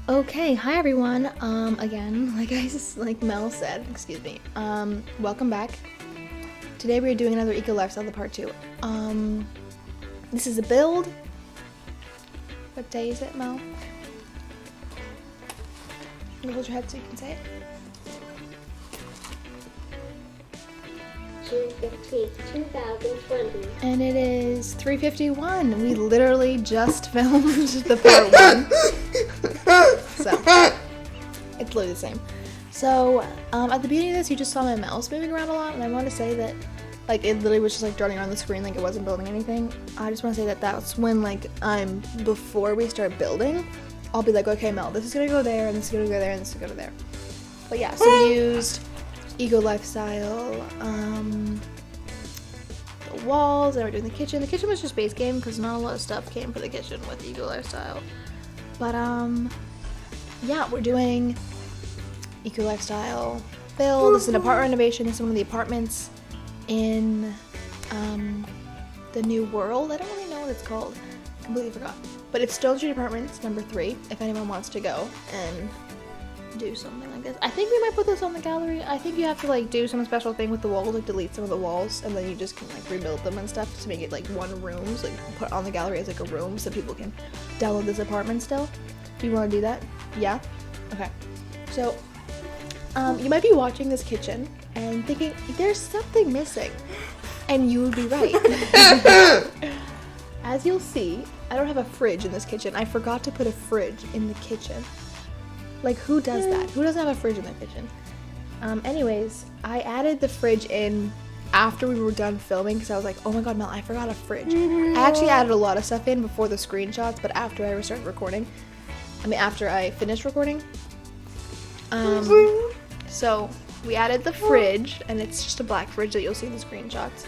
Okay, hi everyone. Again, like Mel said, excuse me. Welcome back. Today we are doing another Eco Lifestyle, the part 2. This is a build. What day is it, Mel? You hold your head so you can say it. June 15th, 2020. And it is 3:51. We literally just filmed the part 1. So, it's literally the same. So, at the beginning of this, you just saw my mouse moving around a lot, and I want to say that, like, it literally was just, like, darting around the screen like it wasn't building anything. I just want to say that that's when, like, before we start building, I'll be like, okay, Mel, this is gonna go there, and this is gonna go there, and this is gonna go there. But yeah, so we used Eco Lifestyle, the walls, and we're doing the kitchen. The kitchen was just base game, because not a lot of stuff came for the kitchen with Eco Lifestyle. But, yeah, we're doing Eco Lifestyle build. This is an apartment renovation. This is one of the apartments in the New World. I don't really know what it's called. Completely forgot. But it's Stone Street Apartments, number 3, if anyone wants to go and do something like this. I think we might put this on the gallery. I think you have to, like, do some special thing with the walls, like delete some of the walls, and then you just can, like, rebuild them and stuff to make it, like, one room. So, like, put on the gallery as, like, a room so people can download this apartment still. Do you want to do that? Yeah? Okay. So, you might be watching this kitchen and thinking, there's something missing. And you would be right. As you'll see, I don't have a fridge in this kitchen. I forgot to put a fridge in the kitchen. Like, who does that? Who doesn't have a fridge in their kitchen? Anyways, I added the fridge in after we were done filming because I was like, oh my god, Mel, I forgot a fridge. I actually added a lot of stuff in before the screenshots, but after I started recording. After I finished recording. So we added the fridge, and it's just a black fridge that you'll see in the screenshots.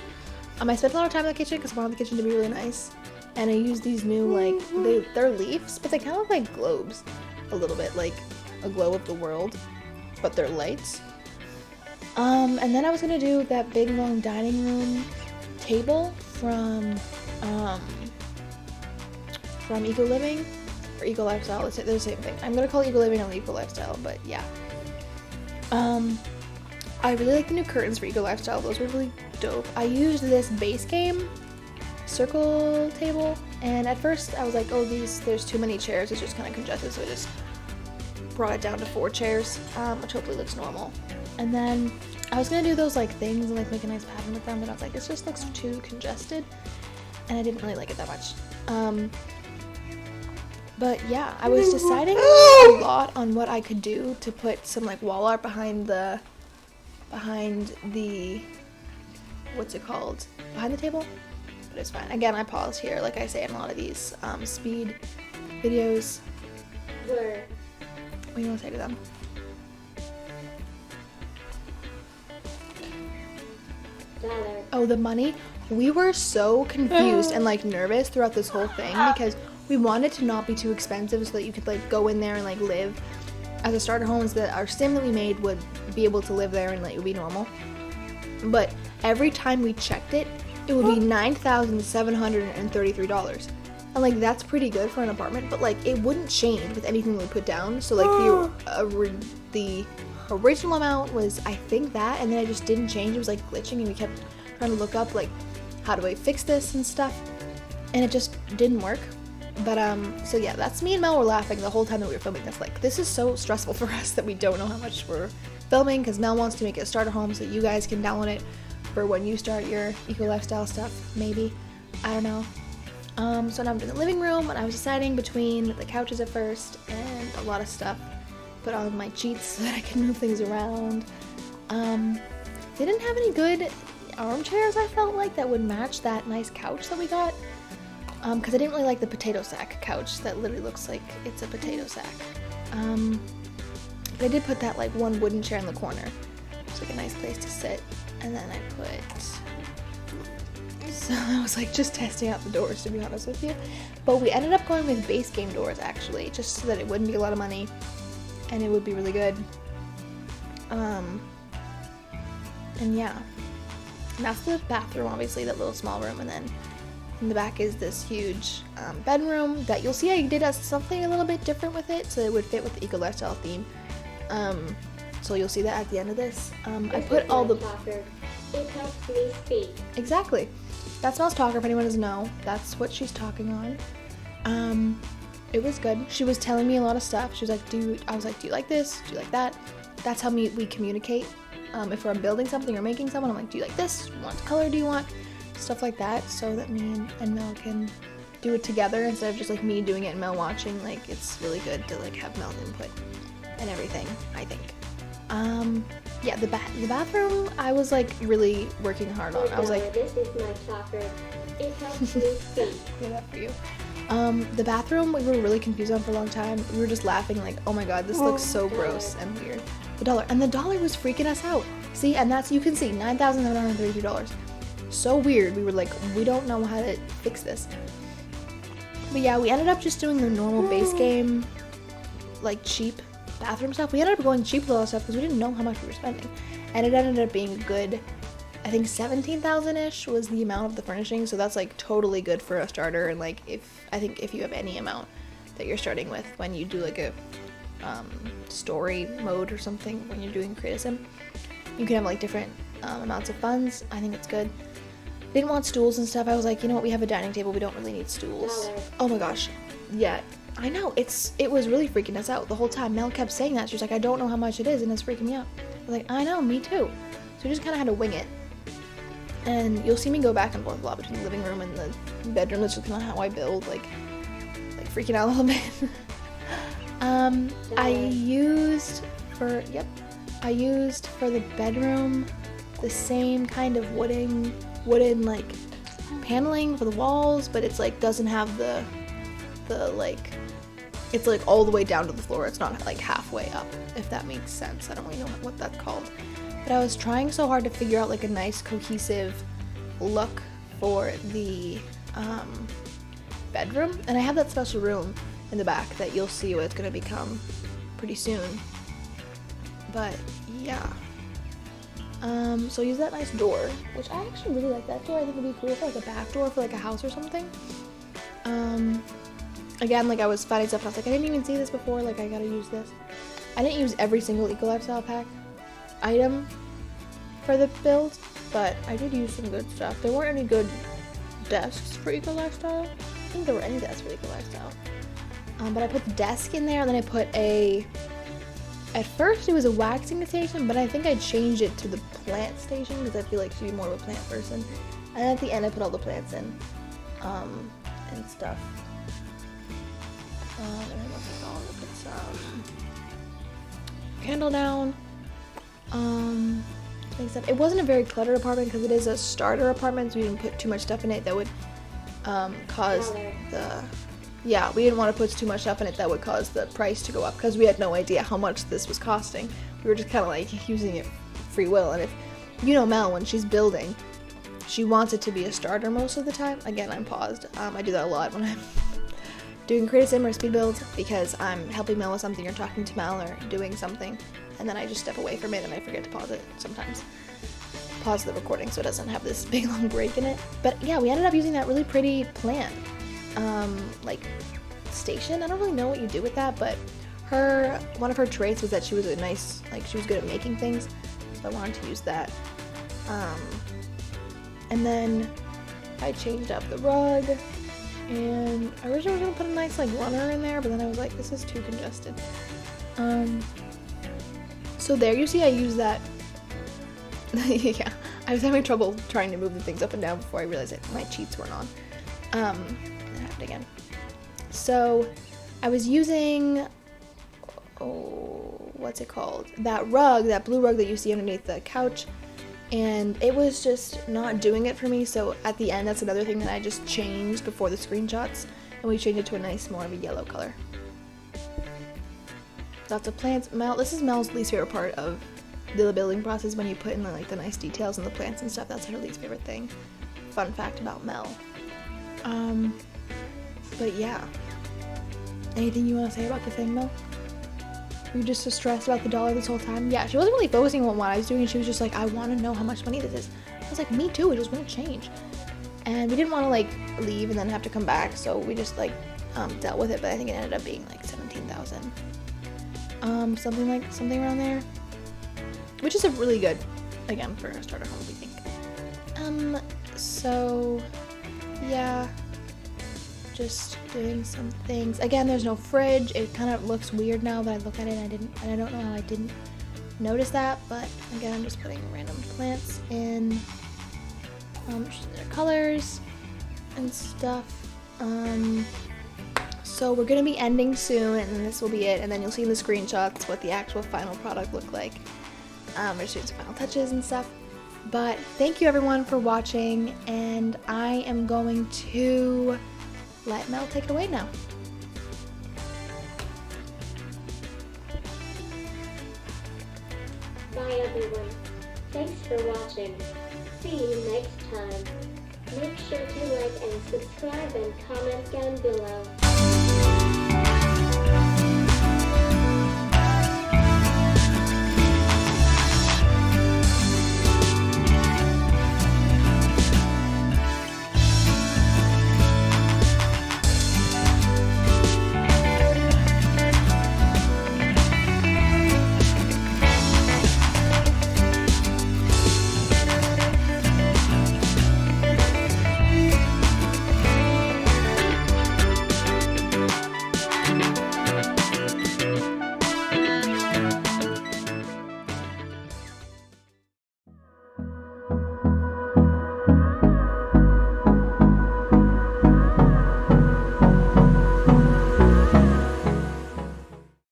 I spent a lot of time in the kitchen because I wanted the kitchen to be really nice. And I used these new, like, they're leaves, but they kind of look like globes. A little bit, like a globe of the world, but they're lights. And then I was gonna do that big long dining room table from Eco Living or Eco Lifestyle. They're the same thing. I'm gonna call Eco Living and Eco Lifestyle, but yeah. I really like the new curtains for Eco Lifestyle. Those were really dope. I used this base game circle table, and at first I was like, oh, there's too many chairs, it's just kind of congested, so I just brought it down to 4 chairs, which hopefully looks normal. And then I was gonna do those like things and like make a nice pattern with them, but I was like, it just looks too congested, and I didn't really like it that much. But yeah, I was deciding a lot on what I could do to put some like wall art behind the what's it called? Behind the table? But it's fine. Again, I paused here, like I say in a lot of these speed videos. Word. What do you want to say to them? Dollar. Oh, the money? We were so confused and like nervous throughout this whole thing because we wanted to not be too expensive so that you could like go in there and like live as a starter home, so that our sim that we made would be able to live there and like it would be normal. But every time we checked it, it would be $9,733. And like that's pretty good for an apartment, but like it wouldn't change with anything we put down. So like the original amount was I think that, and then I just didn't change. It was like glitching, and we kept trying to look up like how do I fix this and stuff, and it just didn't work. But so yeah, that's me and Mel were laughing the whole time that we were filming this. Like, this is so stressful for us that we don't know how much we're filming, because Mel wants to make it a starter home so that you guys can download it for when you start your Eco Lifestyle stuff, maybe. I don't know. So now I'm in the living room, and I was deciding between the couches at first and a lot of stuff. Put on my cheats so that I can move things around. They didn't have any good armchairs, I felt like, that would match that nice couch that we got. Because I didn't really like the potato sack couch that literally looks like it's a potato sack. But I did put that like one wooden chair in the corner. It's like a nice place to sit. And then I put... So I was like just testing out the doors, to be honest with you. But we ended up going with base game doors, actually, just so that it wouldn't be a lot of money and it would be really good. And yeah. And that's the bathroom, obviously, that little small room, and then In the back is this huge bedroom that you'll see I did something a little bit different with it so it would fit with the eco lifestyle theme. So you'll see that at the end of this. I put all the... Talker. It helps me speak. Exactly. That's Mel's talker, if anyone doesn't know. That's what she's talking on. It was good. She was telling me a lot of stuff. She was like, I was like, do you like this? Do you like that? That's how we communicate. If we're building something or making someone, I'm like, do you like this? What color do you want? Stuff like that, so that me and Mel can do it together instead of just like me doing it and Mel watching. Like, it's really good to like have Mel's input and everything, I think. Yeah, the bathroom I was like really working hard on. I was like, this is my talker. It helps me speak. Yeah, that for you. The bathroom we were really confused on for a long time. We were just laughing like, oh my god, this looks so gross and weird. The dollar was freaking us out. See, and that's, you can see, $9,732. So weird. We were like, we don't know how to fix this. But yeah, we ended up just doing the normal base game, like cheap bathroom stuff. We ended up going cheap with all that stuff because we didn't know how much we were spending. And it ended up being a good, I think 17,000-ish was the amount of the furnishing. So that's like totally good for a starter. And like, I think if you have any amount that you're starting with when you do like a story mode or something, when you're doing create a sim, you can have like different amounts of funds. I think it's good. Didn't want stools and stuff. I was like, you know what, we have a dining table, we don't really need stools. Oh my gosh. Yeah, I know, it was really freaking us out the whole time. Mel kept saying that. She was like, I don't know how much it is and it's freaking me out. I was like, I know, me too. So we just kind of had to wing it. And you'll see me go back and forth a lot between the living room and the bedroom. That's just kind of how I build, like freaking out a little bit. I used for the bedroom the same kind of wooden like paneling for the walls, but it's like doesn't have the like, it's like all the way down to the floor. It's not like halfway up, if that makes sense. I don't really know what that's called. But I was trying so hard to figure out like a nice cohesive look for the bedroom, and I have that special room in the back that you'll see what it's gonna become pretty soon. But yeah. So I use that nice door, which I actually really like that door. I think it'd be cool for like a back door for like a house or something. Again, like I was finding stuff and I was like, I didn't even see this before, like I gotta use this. I didn't use every single Eco Lifestyle pack item for the build, but I did use some good stuff. There weren't any good desks for Eco Lifestyle. I don't think there were any desks for Eco Lifestyle. But I put the desk in there, and then I put at first it was a waxing station, but I think I changed it to the plant station because I feel like she'd be more of a plant person. And at the end I put all the plants in, and stuff. And then what's it called? I put some candle down. It wasn't a very cluttered apartment because it is a starter apartment, so we didn't put too much stuff in it that would cause we didn't want to put too much stuff in it that would cause the price to go up because we had no idea how much this was costing. We were just kind of like using it free will, and if you know Mel, when she's building, she wants it to be a starter most of the time. Again, I'm paused. I do that a lot when I'm doing create a sim or speed build because I'm helping Mel with something or talking to Mel or doing something, and then I just step away from it and I forget to pause it sometimes. Pause the recording so it doesn't have this big long break in it. But yeah, we ended up using that really pretty plant like station. I don't really know what you do with that, but one of her traits was that she was she was good at making things, so I wanted to use that. And then I changed up the rug, and I originally was gonna put a nice like runner in there, but then I was like, this is too congested. So there you see I use that. Yeah, I was having trouble trying to move the things up and down before I realized that my cheats weren't on. It happened again. So I was using, what's it called? That rug, that blue rug that you see underneath the couch, and it was just not doing it for me. So at the end, that's another thing that I just changed before the screenshots, and we changed it to a nice, more of a yellow color. Lots of plants. This is Mel's least favorite part of the building process, when you put in the nice details and the plants and stuff. That's her least favorite thing. Fun fact about Mel. But yeah. Anything you want to say about the thing, Mel? Were you just so stressed about the dollar this whole time? Yeah, she wasn't really focusing on what I was doing, and she was just like, I want to know how much money this is. I was like, me too, it just won't change. And we didn't want to like leave and then have to come back, so we just like dealt with it, but I think it ended up being like 17,000. Something around there. Which is a really good, again, for a starter home, we think. So yeah, just doing some things. Again, there's no fridge. It kind of looks weird now that I look at it. And I don't know how I didn't notice that, but again, I'm just putting random plants in, their colors and stuff. So we're gonna be ending soon, and this will be it. And then you'll see in the screenshots what the actual final product looked like. We're just doing some final touches and stuff. But thank you everyone for watching, and I am going to let Mel take it away now. Bye everyone. Thanks for watching. See you next time. Make sure to like and subscribe and comment down below.